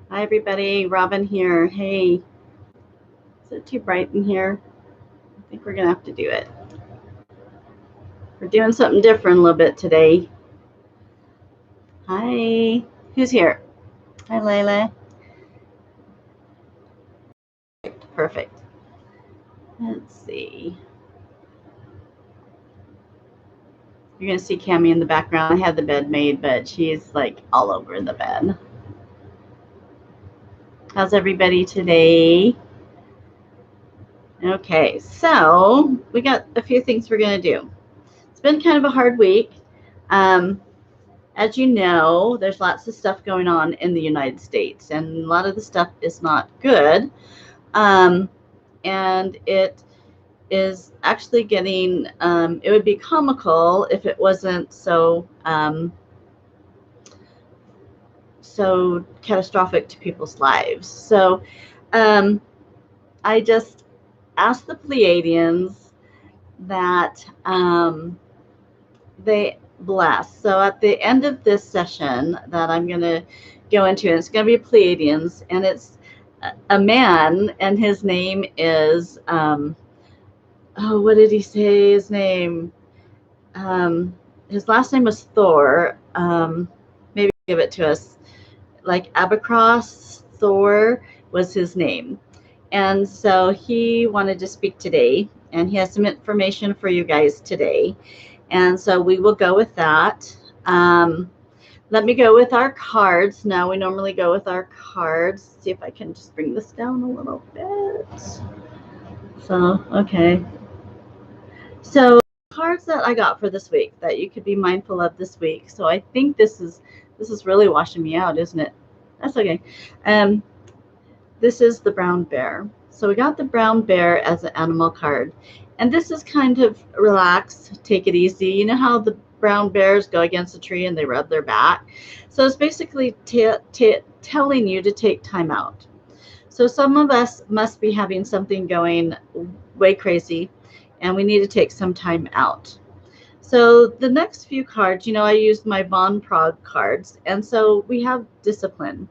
Hi, everybody. Robin here. Hey, is it too bright in here? I think we're going to have to do it. We're doing something different a little bit today. Hi. Who's here? Hi, Layla. Perfect. Let's see. You're going to see Cammie in the background. I had the bed made, but she's like all over the bed. How's everybody today? Okay, so we got a few things we're going to do. It's been kind of a hard week. As you know, there's lots of stuff going on in the United States, and a lot of the stuff is not good. And it is actually getting, it would be comical if it wasn't so catastrophic to people's lives. So I just asked the Pleiadians that they bless. So at the end of this session that I'm going to go into, and it's going to be Pleiadians, and it's a man, and his name is, oh, what did he say his name? His last name was Thor. Maybe give it to us. Like Augustus Thor was his name. And so he wanted to speak today, and he has some information for you guys today. And so we will go with that. Let me go with our cards. Now we normally go with our cards. See if I can just bring this down a little bit. So, okay. So cards that I got for this week that you could be mindful of this week. So I think this is really washing me out, isn't it? That's okay. This is the brown bear. So we got the brown bear as an animal card. And this is kind of relax, take it easy. You know how the brown bears go against a tree and they rub their back? So it's basically telling you to take time out. So some of us must be having something going way crazy, and we need to take some time out. So the next few cards, you know, I used my Von Prague cards, and so we have discipline.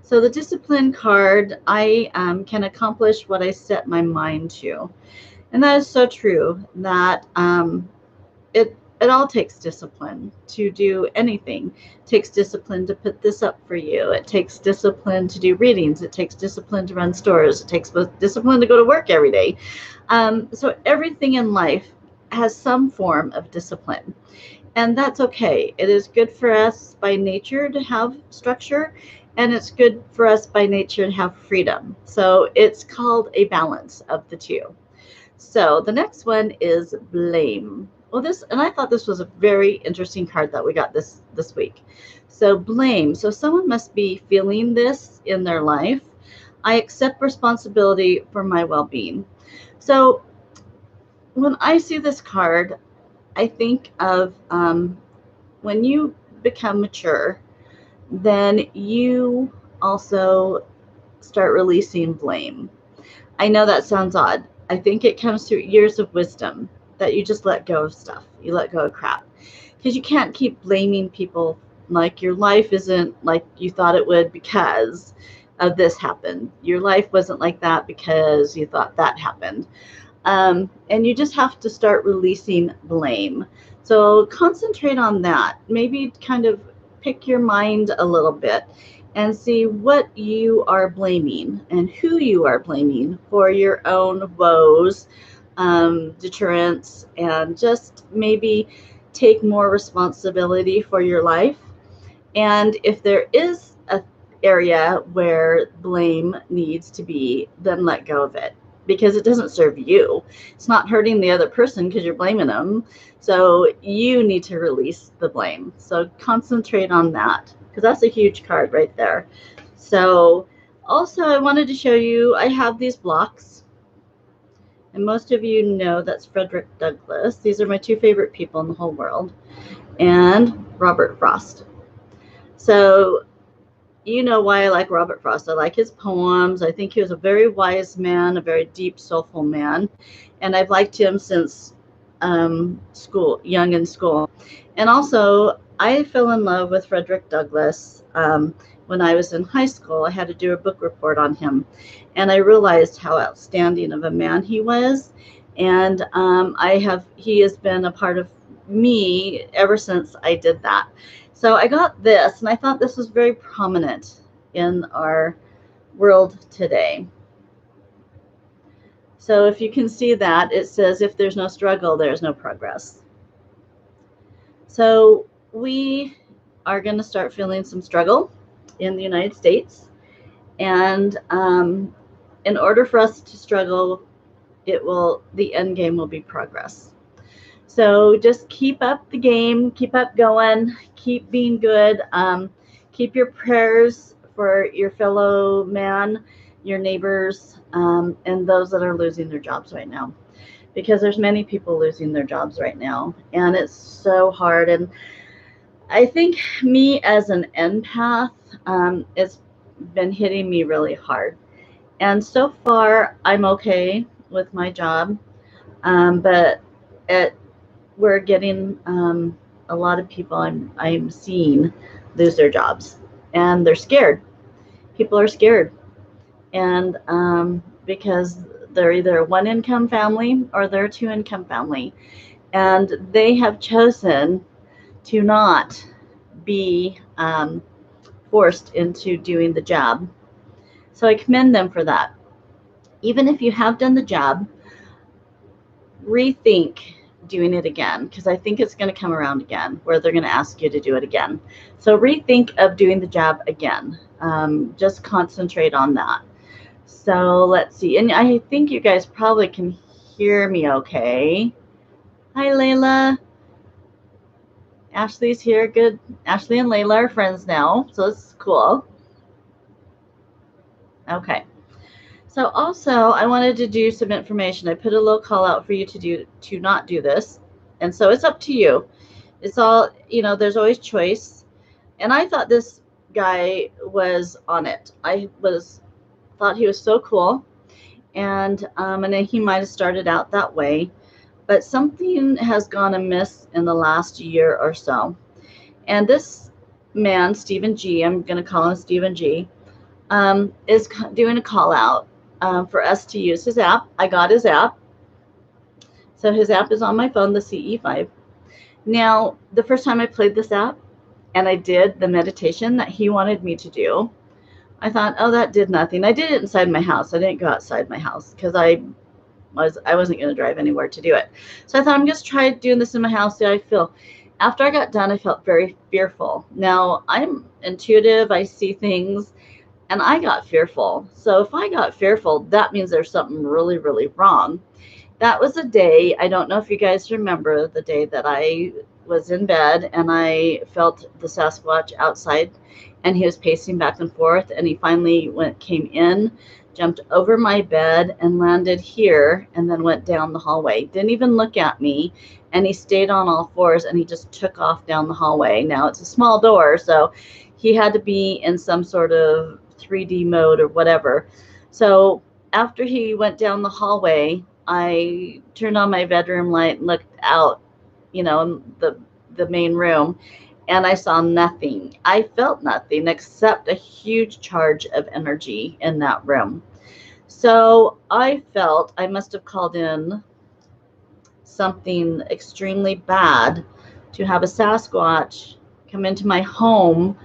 So the discipline card, I can accomplish what I set my mind to. And that is so true, that it all takes discipline to do anything. It takes discipline to put this up for you. It takes discipline to do readings. It takes discipline to run stores. It takes discipline to go to work every day. So everything in life has some form of discipline. And that's okay. It is good for us by nature to have structure, and it's good for us by nature to have freedom. So it's called a balance of the two. So the next one is blame. Well, and I thought this was a very interesting card that we got this week. So blame. So someone must be feeling this in their life. I accept responsibility for my well-being. So when I see this card, I think of when you become mature, then you also start releasing blame. I know that sounds odd. I think it comes through years of wisdom that you just let go of stuff. You let go of crap. Because you can't keep blaming people like your life isn't like you thought it would because of this happened. Your life wasn't like that because you thought that happened. And you just have to start releasing blame. So concentrate on that. Maybe kind of pick your mind a little bit and see what you are blaming and who you are blaming for your own woes, deterrence, and just maybe take more responsibility for your life. And if there is an area where blame needs to be, then let go of it, because it doesn't serve you. It's not hurting the other person because you're blaming them. So you need to release the blame. So concentrate on that, because that's a huge card right there. So also I wanted to show you, I have these blocks. And most of you know that's Frederick Douglass. These are my two favorite people in the whole world. And Robert Frost. So you know why I like Robert Frost. I like his poems. I think he was a very wise man, a very deep, soulful man. And I've liked him since school, young in school. And also, I fell in love with Frederick Douglass. When I was in high school, I had to do a book report on him, and I realized how outstanding of a man he was. And he has been a part of me ever since I did that. So I got this, and I thought this was very prominent in our world today. So if you can see that, it says, if there's no struggle, there's no progress. So we are going to start feeling some struggle in the United States. And in order for us to struggle, the end game will be progress. So just keep up the game, keep up going, keep being good. Keep your prayers for your fellow man, your neighbors, and those that are losing their jobs right now. Because there's many people losing their jobs right now, and it's so hard. And I think me as an empath, it's been hitting me really hard. And so far, I'm okay with my job, but we're getting a lot of people I'm seeing lose their jobs, and they're scared. People are scared, and because they're either a one-income family or they're a two-income family, and they have chosen to not be forced into doing the job. So I commend them for that. Even if you have done the job, rethink doing it again, because I think it's going to come around again where they're going to ask you to do it again. So rethink of doing the job again. Just concentrate on that. So let's see. And I think you guys probably can hear me okay. Hi, Layla. Ashley's here. Good. Ashley and Layla are friends now, so it's cool. Okay. So also, I wanted to do some information. I put a little call out for you to not do this. And so it's up to you. It's all, there's always choice. And I thought this guy was on it. Thought he was so cool. And then he might have started out that way. But something has gone amiss in the last year or so. And this man, Stephen G., I'm going to call him Stephen G., is doing a call out for us to use his app. I got his app. So his app is on my phone, the CE5. Now, the first time I played this app and I did the meditation that he wanted me to do, I thought, oh, that did nothing. I did it inside my house. I didn't go outside my house because I wasn't going to drive anywhere to do it. So I thought, I'm just trying doing this in my house. See how I feel. After I got done, I felt very fearful. Now, I'm intuitive. I see things, and I got fearful. So if I got fearful, that means there's something really, really wrong. That was a day, I don't know if you guys remember the day that I was in bed and I felt the Sasquatch outside, and he was pacing back and forth, and he finally came in, jumped over my bed and landed here, and then went down the hallway. Didn't even look at me, and he stayed on all fours, and he just took off down the hallway. Now, it's a small door, so he had to be in some sort of 3D mode or whatever. So after he went down the hallway, I turned on my bedroom light and looked out, in the main room, and I saw nothing. I felt nothing except a huge charge of energy in that room. So I felt I must have called in something extremely bad to have a Sasquatch come into my home,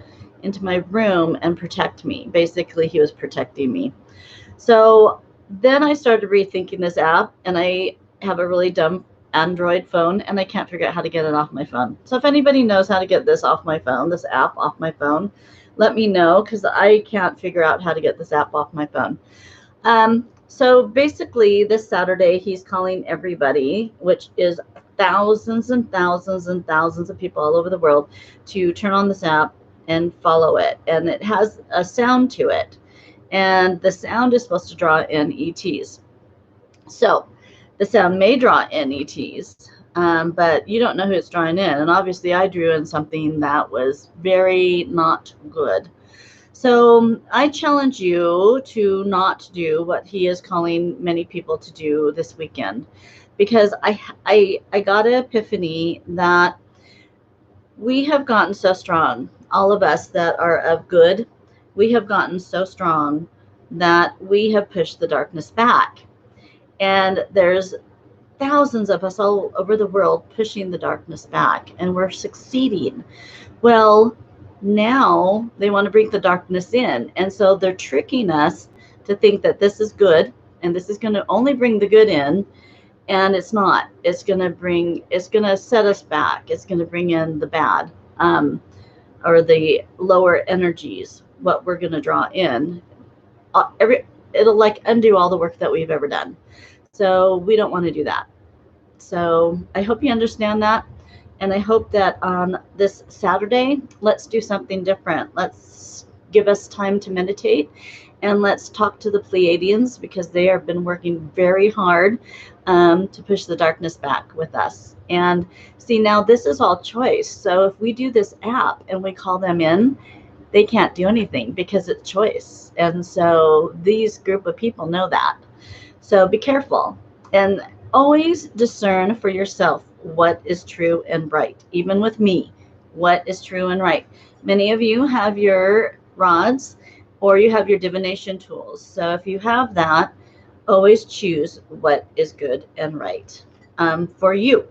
into my room, and protect me. Basically, he was protecting me. So then I started rethinking this app, and I have a really dumb Android phone, and I can't figure out how to get it off my phone. So if anybody knows how to get this off my phone, this app off my phone, let me know, because I can't figure out how to get this app off my phone. So basically, this Saturday, he's calling everybody, which is thousands and thousands and thousands of people all over the world, to turn on this app and follow it. And it has a sound to it. And the sound is supposed to draw in ETs. So the sound may draw in ETs, but you don't know who it's drawing in. And obviously, I drew in something that was very not good. So I challenge you to not do what he is calling many people to do this weekend, because I got an epiphany that we have gotten so strong, all of us that are of good, we have gotten so strong that we have pushed the darkness back. And there's thousands of us all over the world pushing the darkness back, and we're succeeding. Well, now they want to bring the darkness in. And so they're tricking us to think that this is good and this is going to only bring the good in. And it's not. It's going to set us back. It's going to bring in the bad, or the lower energies, what we're going to draw in. It'll like undo all the work that we've ever done. So we don't want to do that. So I hope you understand that. And I hope that on this Saturday, let's do something different. Let's give us time to meditate, and let's talk to the Pleiadians, because they have been working very hard to push the darkness back with us. And see, now this is all choice. So if we do this app and we call them in, they can't do anything because it's choice. And so these group of people know that. So be careful and always discern for yourself what is true and right. Even with me, what is true and right. Many of you have your rods or you have your divination tools. So if you have that, always choose what is good and right for you.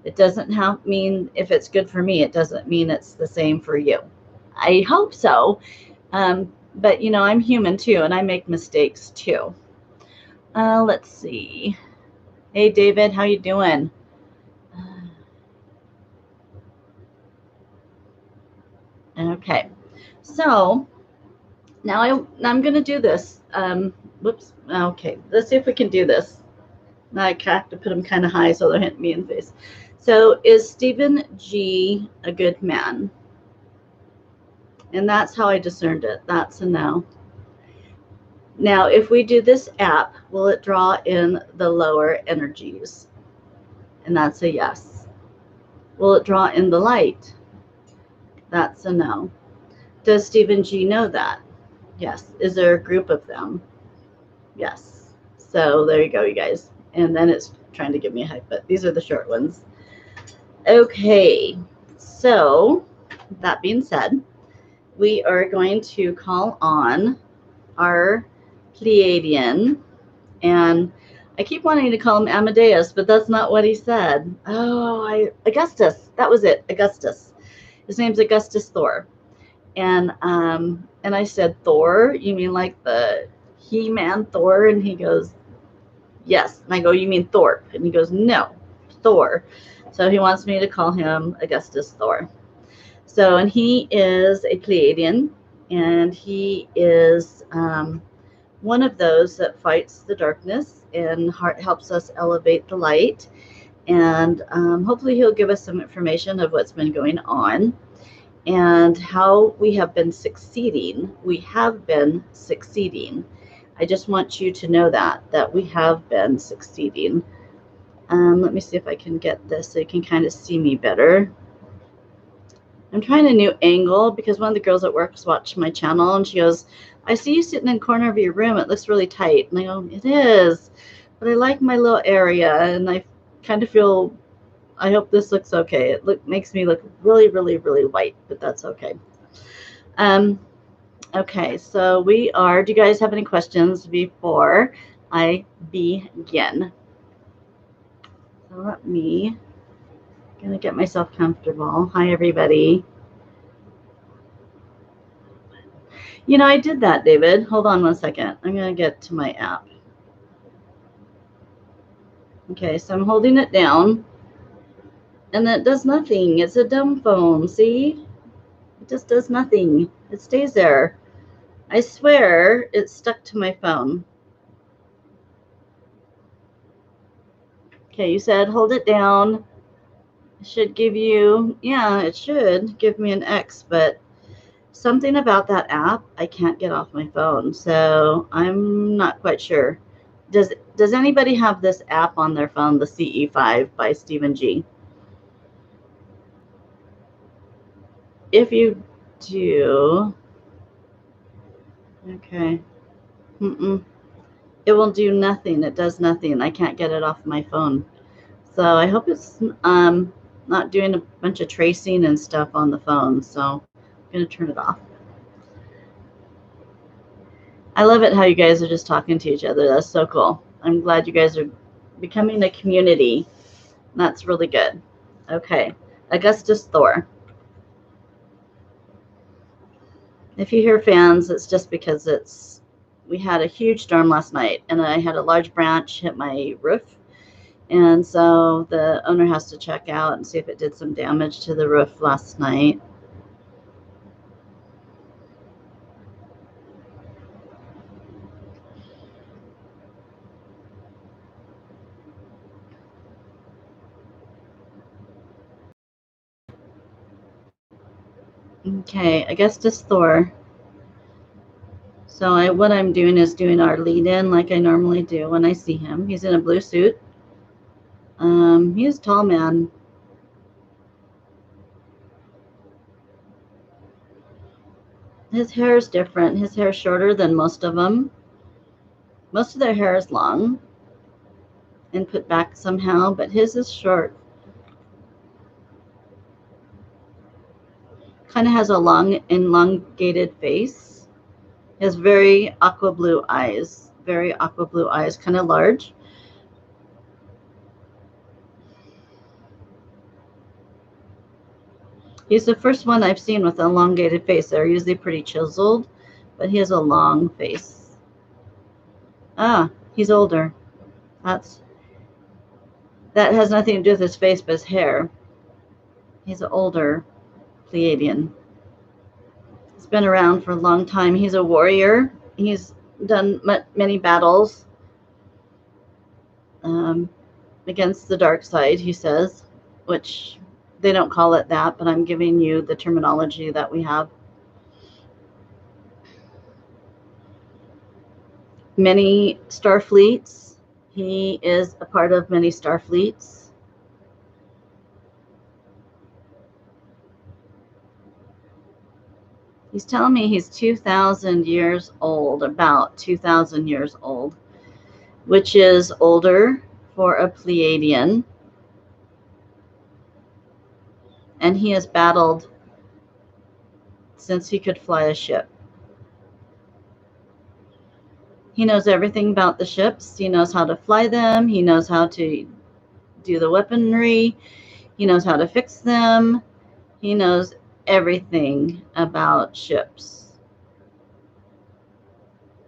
It doesn't mean if it's good for me, it doesn't mean it's the same for you. I hope so. But you know, I'm human too, and I make mistakes too. Let's see. Hey, David, how you doing? Okay, so now I'm going to do this. Whoops. Okay, let's see if we can do this. Now I have to put them kind of high so they're hitting me in the face. So is Stephen G a good man? And that's how I discerned it. That's a no. Now, if we do this app, will it draw in the lower energies? And that's a yes. Will it draw in the light? That's a no. Does Stephen G know that? Yes. Is there a group of them? Yes. So there you go, you guys. And then it's trying to give me a hype, but these are the short ones. Okay. So that being said, we are going to call on our Pleiadian, and I keep wanting to call him Amadeus, but that's not what he said. Oh, Augustus. That was it. Augustus. His name's Augustus Thor. And I said, Thor? You mean like the He-Man Thor? And he goes, yes. And I go, you mean Thor? And he goes, no, Thor. So he wants me to call him Augustus Thor. So, and he is a Pleiadian, and he is one of those that fights the darkness and helps us elevate the light. And hopefully he'll give us some information of what's been going on and how we have been succeeding. We have been succeeding. I just want you to know that we have been succeeding. Let me see if I can get this so you can kind of see me better. I'm trying a new angle because one of the girls at work watched my channel, and she goes, I see you sitting in the corner of your room. It looks really tight. And I go, it is, but I like my little area, and I kind of feel, I hope this looks okay. It makes me look really, really, really white, but that's okay. Okay, so do you guys have any questions before I begin? So let me, gonna get myself comfortable. Hi, everybody. You know, I did that, David. Hold on one second. I'm gonna get to my app. Okay, so I'm holding it down, and it does nothing. It's a dumb phone, see? It just does nothing. It stays there. I swear it's stuck to my phone. Okay, you said hold it down. It should give you, yeah, it should give me an X, but something about that app I can't get off my phone, so I'm not quite sure. Does anybody have this app on their phone, the CE5 by Stephen G? If you do, okay. It will do nothing. It does nothing. I can't get it off my phone. So I hope it's not doing a bunch of tracing and stuff on the phone, so I'm going to turn it off. I love it how you guys are just talking to each other. That's so cool. I'm glad you guys are becoming a community. That's really good. Okay, Augustus Thor. If you hear fans, it's just because we had a huge storm last night, and I had a large branch hit my roof, and so the owner has to check out and see if it did some damage to the roof last night. Okay, Augustus Thor. So what I'm doing is doing our lead-in like I normally do when I see him. He's in a blue suit. He's a tall man. His hair is different. His hair is shorter than most of them. Most of their hair is long and put back somehow, but his is short. Kind of has a long, elongated face. He has very aqua blue eyes. Very aqua blue eyes, kind of large. He's the first one I've seen with an elongated face. They're usually pretty chiseled, but he has a long face. Ah, he's older. That has nothing to do with his face, but his hair. He's an older Pleiadian. He's been around for a long time. He's a warrior. He's done many battles against the dark side, he says, which they don't call it that, but I'm giving you the terminology that we have. Many starfleets. He is a part of many starfleets. He's telling me he's 2,000 years old, about 2,000 years old, which is older for a Pleiadian. And he has battled since he could fly a ship. He knows everything about the ships. He knows how to fly them. He knows how to do the weaponry. He knows how to fix them. He knows everything about ships.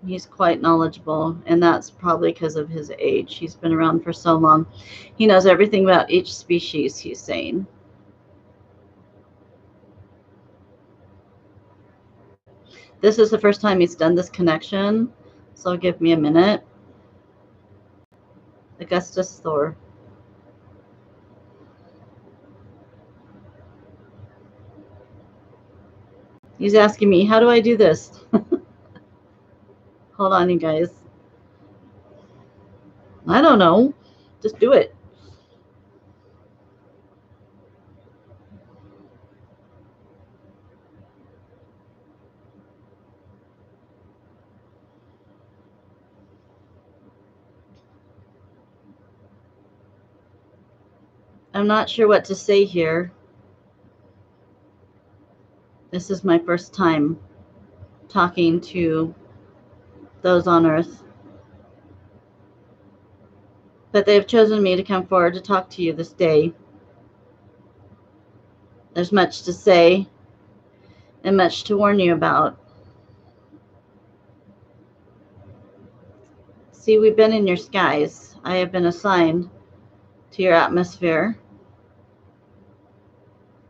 He's quite knowledgeable, and that's probably because of his age. He's been around for so long. He knows everything about each species, he's saying. This is the first time he's done this connection, so give me a minute. Augustus Thor. He's asking me, how do I do this? Hold on, you guys. I don't know. Just do it. I'm not sure what to say here. This is my first time talking to those on Earth. But they've chosen me to come forward to talk to you this day. There's much to say and much to warn you about. See, we've been in your skies. I have been assigned to your atmosphere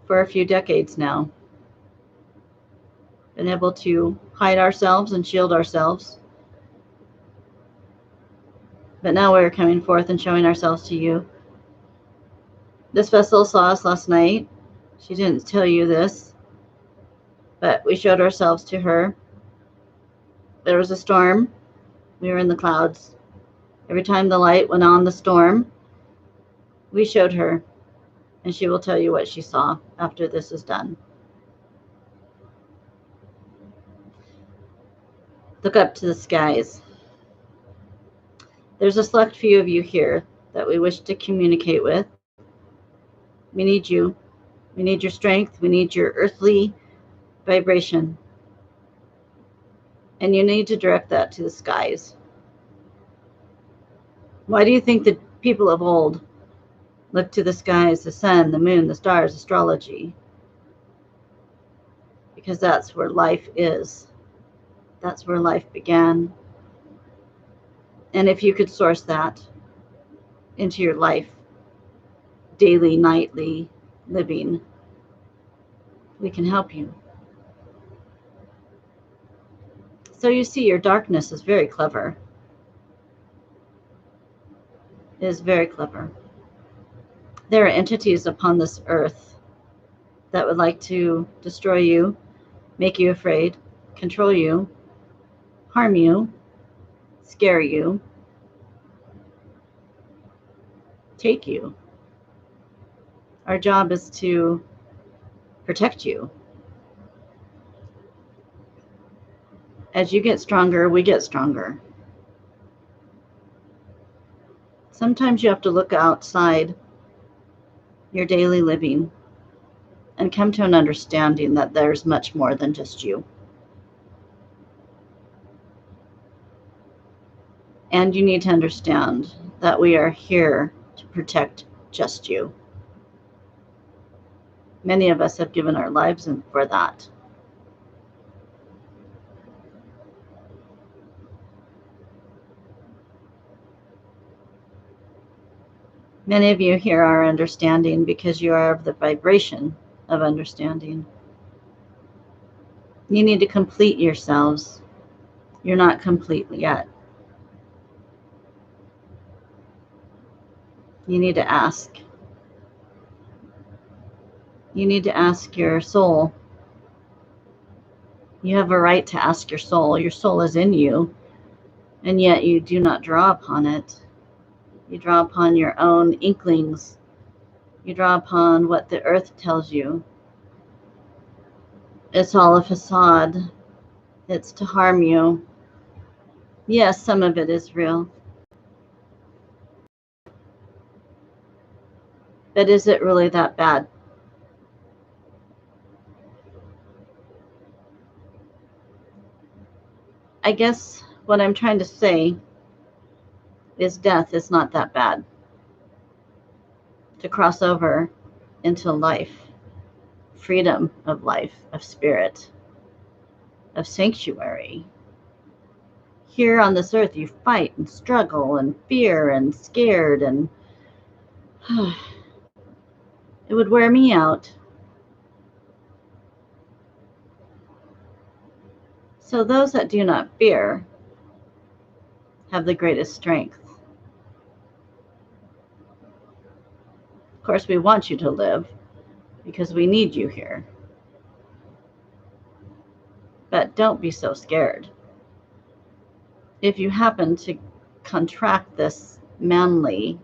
for a few decades now. Been able to hide ourselves and shield ourselves. But now we're coming forth and showing ourselves to you. This vessel saw us last night. She didn't tell you this, but we showed ourselves to her. There was a storm. We were in the clouds. Every time the light went on the storm, we showed her, and she will tell you what she saw after this is done. Look up to the skies. There's a select few of you here that we wish to communicate with. We need you. We need your strength. We need your earthly vibration. And you need to direct that to the skies. Why do you think the people of old looked to the skies, the sun, the moon, the stars, astrology? Because that's where life is. That's where life began. And if you could source that into your life, daily, nightly living, we can help you. So you see, your darkness is very clever. It is very clever. There are entities upon this earth that would like to destroy you, make you afraid, control you, harm you, scare you, take you. Our job is to protect you. As you get stronger, we get stronger. Sometimes you have to look outside your daily living and come to an understanding that there's much more than just you. And you need to understand that we are here to protect just you. Many of us have given our lives for that. Many of you here are understanding because you are of the vibration of understanding. You need to complete yourselves. You're not complete yet. You need to ask. You need to ask your soul. You have a right to ask your soul. Your soul is in you, and yet you do not draw upon it. You draw upon your own inklings. You draw upon what the earth tells you. It's all a facade. It's to harm you. Yes, some of it is real. But is it really that bad? I guess what I'm trying to say is death is not that bad. To cross over into life, freedom of life, of spirit, of sanctuary. Here on this earth, you fight and struggle and fear and scared, and it would wear me out. So those that do not fear have the greatest strength. Of course, we want you to live because we need you here. But don't be so scared. If you happen to contract this manly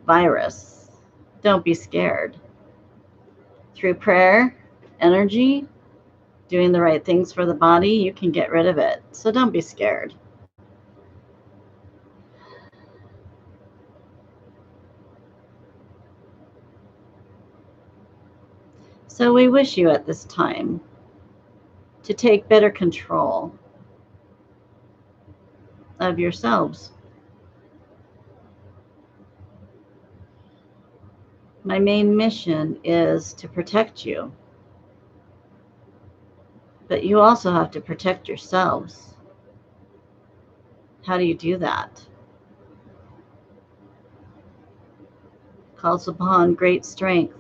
virus, don't be scared. Through prayer, energy, doing the right things for the body, you can get rid of it. So don't be scared. So we wish you at this time to take better control of yourselves. My main mission is to protect you, but you also have to protect yourselves. How do you do that? Calls upon great strength,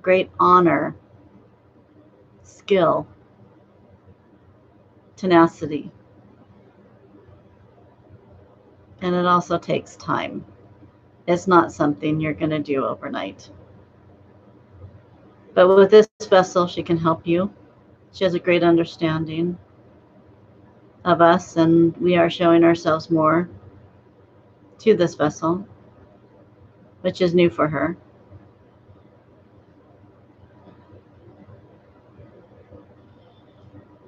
great honor, skill, tenacity. And it also takes time. It's not something you're going to do overnight. But with this vessel, she can help you. She has a great understanding of us, and we are showing ourselves more to this vessel, which is new for her.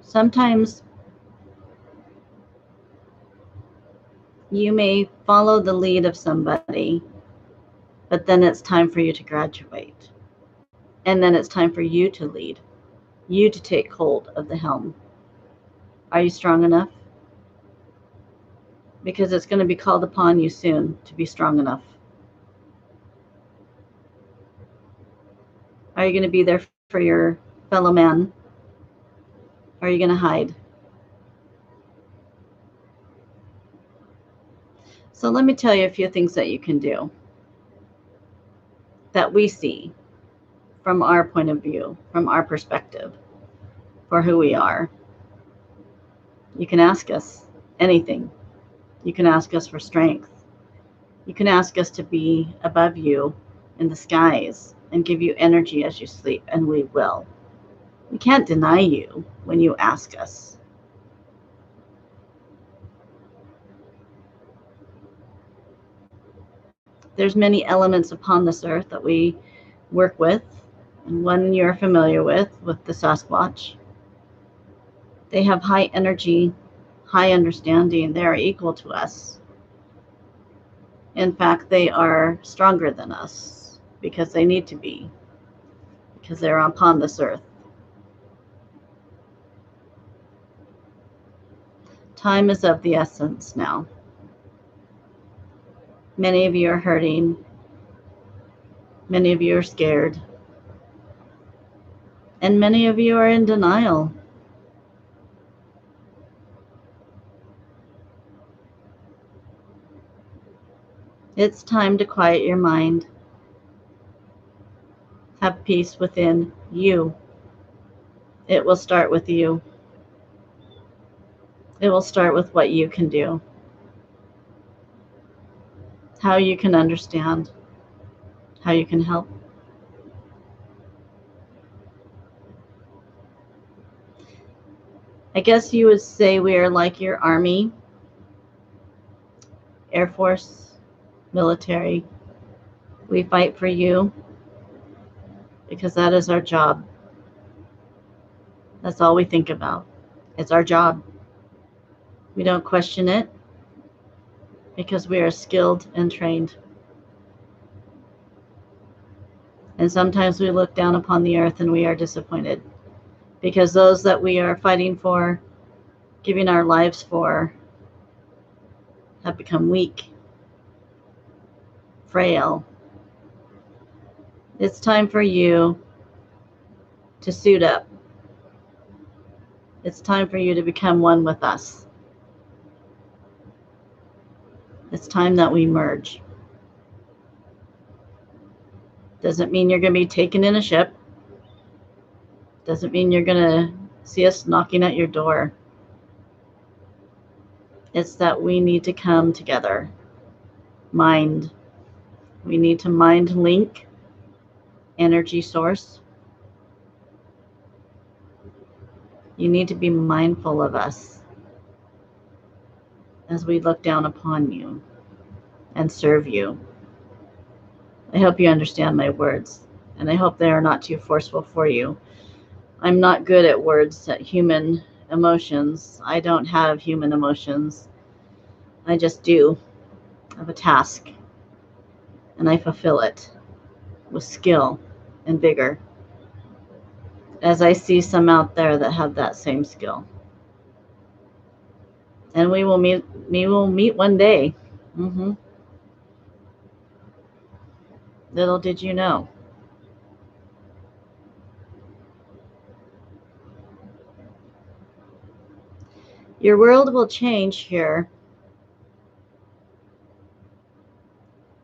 Sometimes you may follow the lead of somebody But then it's time for you to graduate. And then it's time for you to lead, you to take hold of the helm. Are you strong enough? Because it's going to be called upon you soon to be strong enough. Are you going to be there for your fellow man? Or are you going to hide? So let me tell you a few things that you can do that we see from our point of view, from our perspective, for who we are. You can ask us anything. You can ask us for strength. You can ask us to be above you in the skies and give you energy as you sleep, and we will. We can't deny you when you ask us. There's many elements upon this earth that we work with, and one you're familiar with the Sasquatch. They have high energy, high understanding. They are equal to us. In fact, they are stronger than us because they need to be, because they're upon this earth. Time is of the essence now. Many of you are hurting. Many of you are scared. And many of you are in denial. It's time to quiet your mind. Have peace within you. It will start with you. It will start with what you can do, how you can understand, how you can help. I guess you would say we are like your army, Air Force, military. We fight for you because that is our job. That's all we think about. It's our job. We don't question it because we are skilled and trained. And sometimes we look down upon the earth and we are disappointed because those that we are fighting for, giving our lives for, have become weak, frail. It's time for you to suit up. It's time for you to become one with us. It's time that we merge. Doesn't mean you're going to be taken in a ship. Doesn't mean you're going to see us knocking at your door. It's that we need to come together. Mind. We need to mind link, energy source. You need to be mindful of us as we look down upon you and serve you. I hope you understand my words, and I hope they are not too forceful for you. I'm not good at words, at human emotions. I don't have human emotions. I just do. I have a task, and I fulfill it with skill and vigor, as I see some out there that have that same skill. And we will meet one day. Little did you know. Your world will change here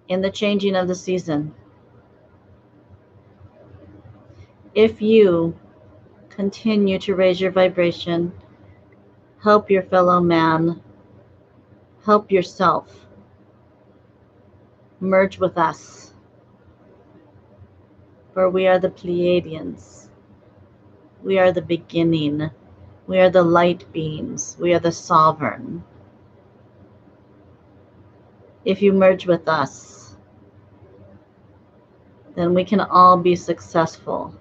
in the changing of the season. If you continue to raise your vibration, help your fellow man, help yourself, merge with us, for we are the Pleiadians. We are the beginning. We are the light beings. We are the sovereign. If you merge with us, then we can all be successful.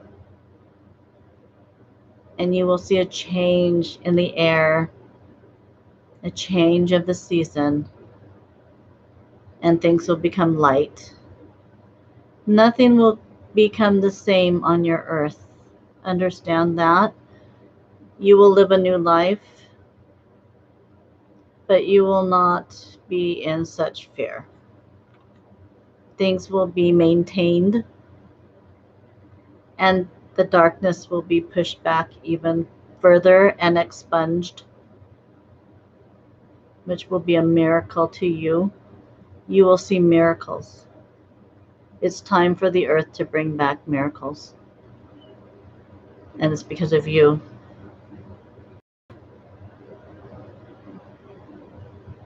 And you will see a change in the air, a change of the season, and things will become light. Nothing will become the same on your earth. Understand that. You will live a new life, but you will not be in such fear. Things will be maintained, and the darkness will be pushed back even further and expunged, which will be a miracle to you. You will see miracles. It's time for the earth to bring back miracles. And it's because of you.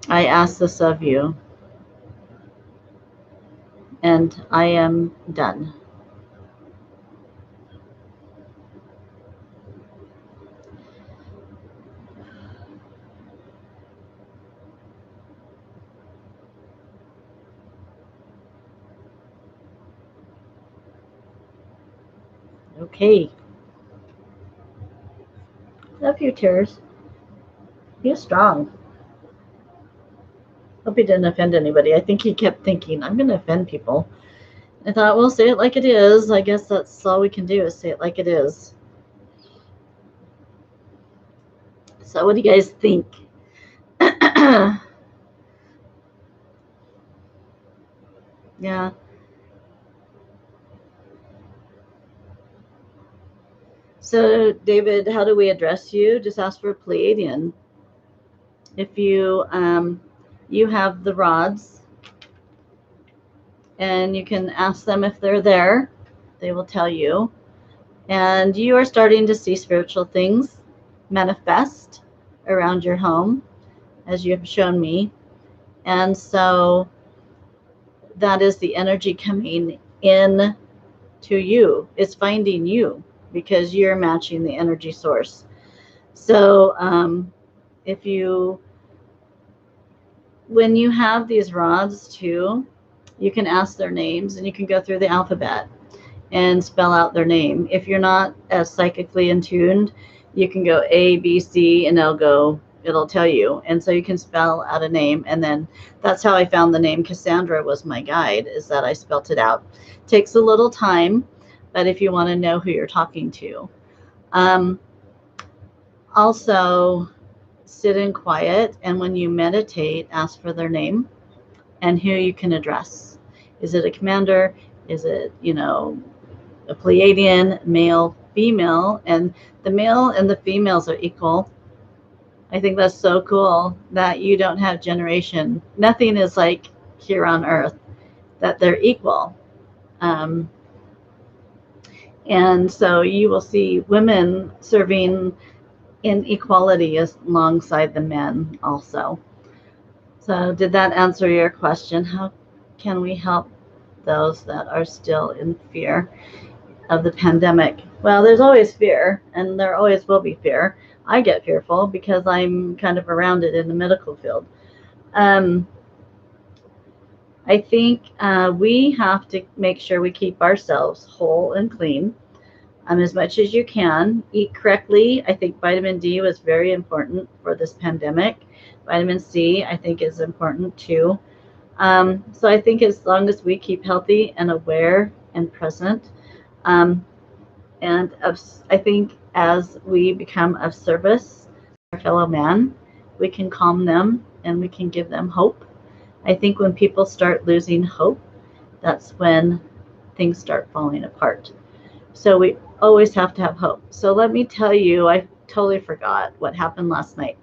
I ask this of you. And I am done. Okay. Love you, Tears. You're strong. Hope he didn't offend anybody. I think he kept thinking, I'm going to offend people. I thought, well, say it like it is. I guess that's all we can do is say it like it is. So what do you guys think? Yeah. So, David, how do we address you? Just ask for a Pleiadian. If you you have the rods, and you can ask them if they're there. They will tell you. And you are starting to see spiritual things manifest around your home, as you have shown me. And so that is the energy coming in to you. It's finding you because you're matching the energy source. So if you, when you have these rods too, you can ask their names and you can go through the alphabet and spell out their name. If you're not as psychically in tuned, you can go A, B, C, and it'll tell you. And so you can spell out a name. And then that's how I found the name Cassandra was my guide, is that I spelt it out. Takes a little time, but if you want to know who you're talking to. Also, sit in quiet, and when you meditate, ask for their name and who you can address. Is it a commander? Is it, a Pleiadian, male, female, and the male and the females are equal. I think that's so cool that you don't have generation. Nothing is like here on Earth, that they're equal. And so you will see women serving in equality alongside the men also. So did that answer your question? How can we help those that are still in fear of the pandemic? Well, there's always fear, and there always will be fear. I get fearful because I'm kind of around it in the medical field. I think we have to make sure we keep ourselves whole and clean as much as you can. Eat correctly. I think vitamin D was very important for this pandemic. Vitamin C, I think, is important too. So I think as long as we keep healthy and aware and present, I think as we become of service to our fellow man, we can calm them and we can give them hope. I think when people start losing hope, that's when things start falling apart. So we always have to have hope. So let me tell you, I totally forgot what happened last night.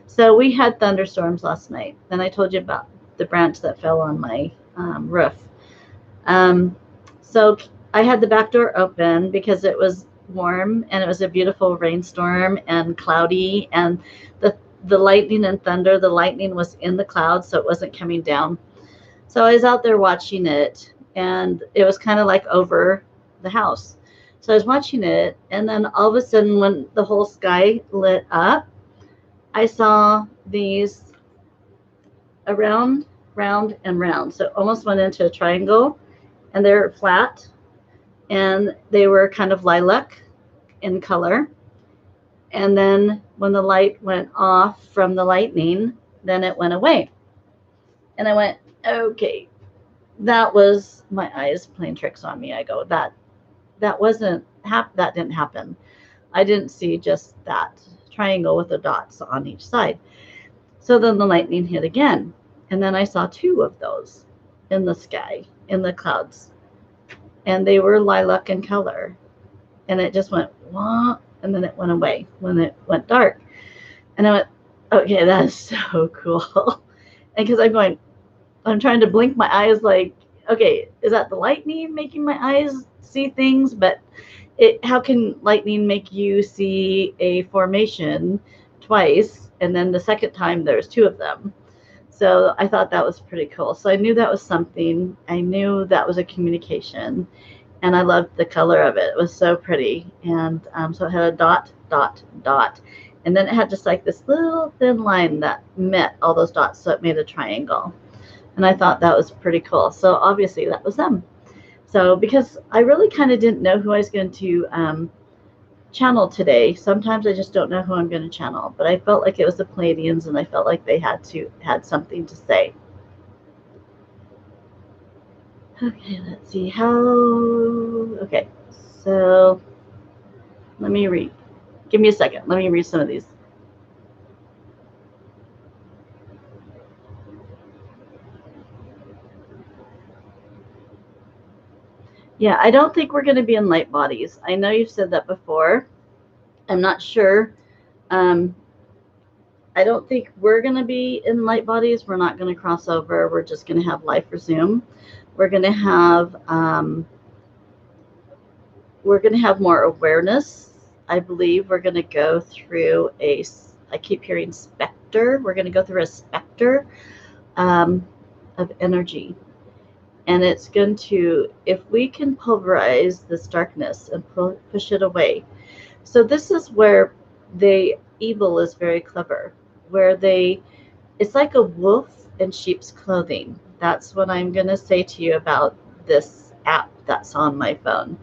So we had thunderstorms last night. Then I told you about the branch that fell on my roof. So I had the back door open because it was warm and it was a beautiful rainstorm and cloudy, and the lightning and thunder, the lightning was in the clouds, so it wasn't coming down. So I was out there watching it, and it was kind of like over the house. So I was watching it, and then all of a sudden, when the whole sky lit up, I saw these around, round, and round. So it almost went into a triangle, and they were flat, and they were kind of lilac in color. And then when the light went off from the lightning, then it went away. And I went, okay, that was my eyes playing tricks on me. I go, that didn't happen. I didn't see just that triangle with the dots on each side. So then the lightning hit again, and then I saw two of those in the sky, in the clouds, and they were lilac in color. And it just went wah, and then it went away when it went dark. And I went, okay, that is so cool. And because I'm trying to blink my eyes like, okay, is that the lightning making my eyes see things? But how can lightning make you see a formation twice, and then the second time there's two of them? So I thought that was pretty cool. So I knew that was something. I knew that was a communication, and I loved the color of it. It was so pretty. And so it had a dot, dot, dot. And then it had just like this little thin line that met all those dots, so it made a triangle. And I thought that was pretty cool. So obviously that was them. So because I really kind of didn't know who I was going to channel today. Sometimes I just don't know who I'm going to channel. But I felt like it was the Pleiadians, and I felt like they had something to say. Okay, let's see how. Okay, so let me read. Give me a second. Let me read some of these. Yeah, I don't think we're going to be in light bodies. I know you've said that before. I'm not sure. I don't think we're going to be in light bodies. We're not going to cross over. We're just going to have life resume. We're going to have more awareness. I believe we're going to go through I keep hearing specter. We're going to go through a specter of energy. And it's going to, if we can pulverize this darkness and push it away. So this is where the evil is very clever, where it's like a wolf in sheep's clothing. That's what I'm going to say to you about this app that's on my phone.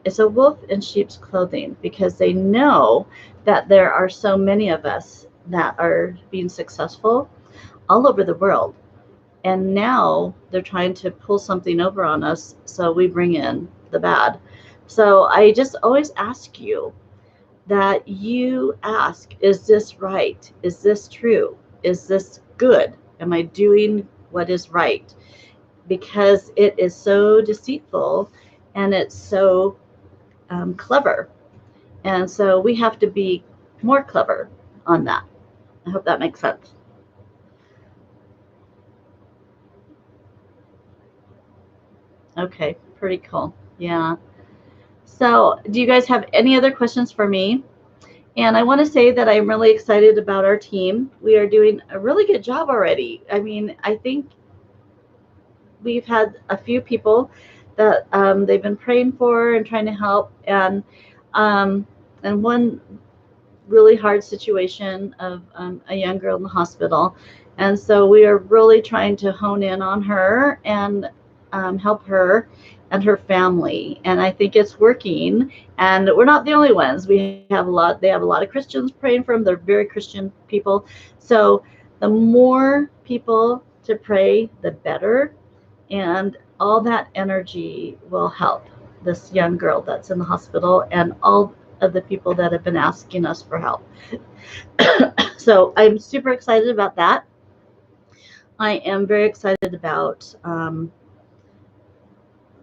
It's a wolf in sheep's clothing, because they know that there are so many of us that are being successful all over the world. And now they're trying to pull something over on us, so we bring in the bad. So I just always ask you that you ask, is this right? Is this true? Is this good? Am I doing what is right? Because it is so deceitful, and it's so clever. And so we have to be more clever on that. I hope that makes sense. Okay, pretty cool. Yeah. So do you guys have any other questions for me? And I want to say that I'm really excited about our team. We are doing a really good job already. I mean, I think we've had a few people that they've been praying for and trying to help. And one really hard situation of a young girl in the hospital. And so we are really trying to hone in on her and help her and her family. And I think it's working. And we're not the only ones. They have a lot of Christians praying for them. They're very Christian people. So the more people to pray, the better. And all that energy will help this young girl that's in the hospital and all of the people that have been asking us for help. So I'm super excited about that. I am very excited about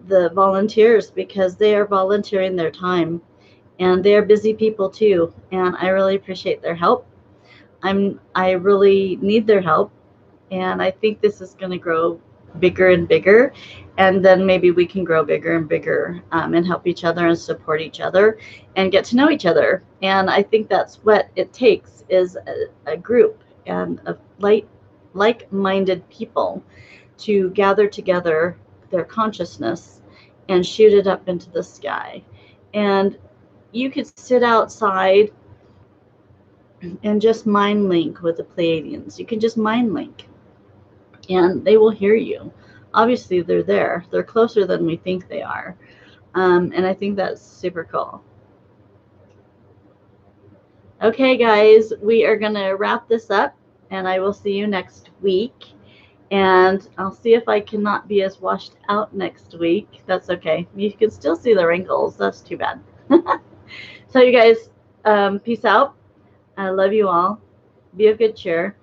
the volunteers, because they are volunteering their time, and they are busy people too, and I really appreciate their help. I really need their help, and I think this is going to grow bigger and bigger, and then maybe we can grow bigger and bigger and help each other and support each other and get to know each other. And I think that's what it takes, is a group and of like-minded people to gather together their consciousness and shoot it up into the sky. And you could sit outside and just mind link with the Pleiadians. You can just mind link, and they will hear you. Obviously, they're there. They're closer than we think they are. And I think that's super cool. Okay, guys, we are going to wrap this up, and I will see you next week. And I'll see if I cannot be as washed out next week. That's okay. You can still see the wrinkles. That's too bad. So you guys, peace out. I love you all. Be of good cheer.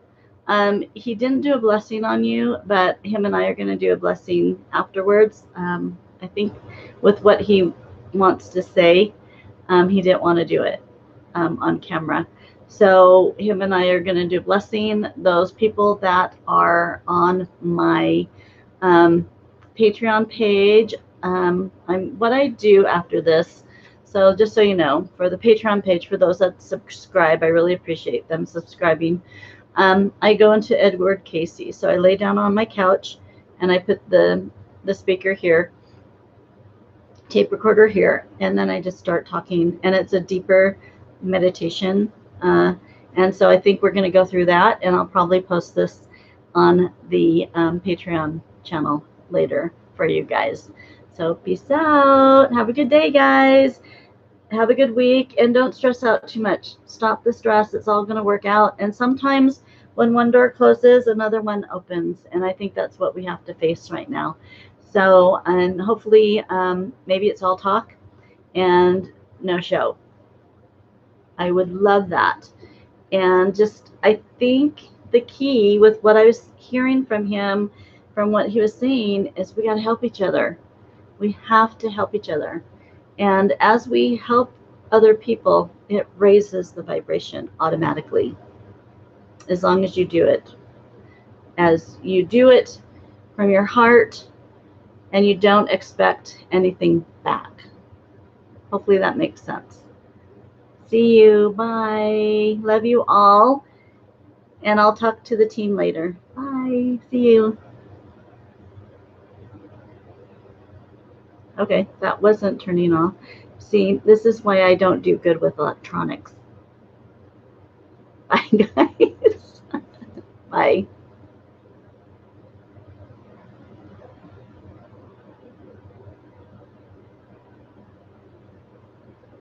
He didn't do a blessing on you, but him and I are going to do a blessing afterwards. I think with what he wants to say, he didn't want to do it on camera. So him and I are going to do blessing those people that are on my Patreon page. What I do after this, so just so you know, for the Patreon page, for those that subscribe, I really appreciate them subscribing. I go into Edward Casey. So I lay down on my couch and I put the speaker here, tape recorder here, and then I just start talking, and it's a deeper meditation. And so I think we're going to go through that, and I'll probably post this on the Patreon channel later for you guys. So peace out. Have a good day, guys. Have a good week, and don't stress out too much. Stop the stress. It's all going to work out. And sometimes when one door closes, another one opens, and I think that's what we have to face right now. So, and hopefully maybe it's all talk and no show. I would love that. And just, I think the key with what I was hearing from him, from what he was saying, is we got to help each other. We have to help each other. And as we help other people, it raises the vibration automatically, as long as you do it. As you do it from your heart and you don't expect anything back. Hopefully that makes sense. See you. Bye. Love you all. And I'll talk to the team later. Bye. See you. Okay, that wasn't turning off. See, this is why I don't do good with electronics. Bye, guys. Bye.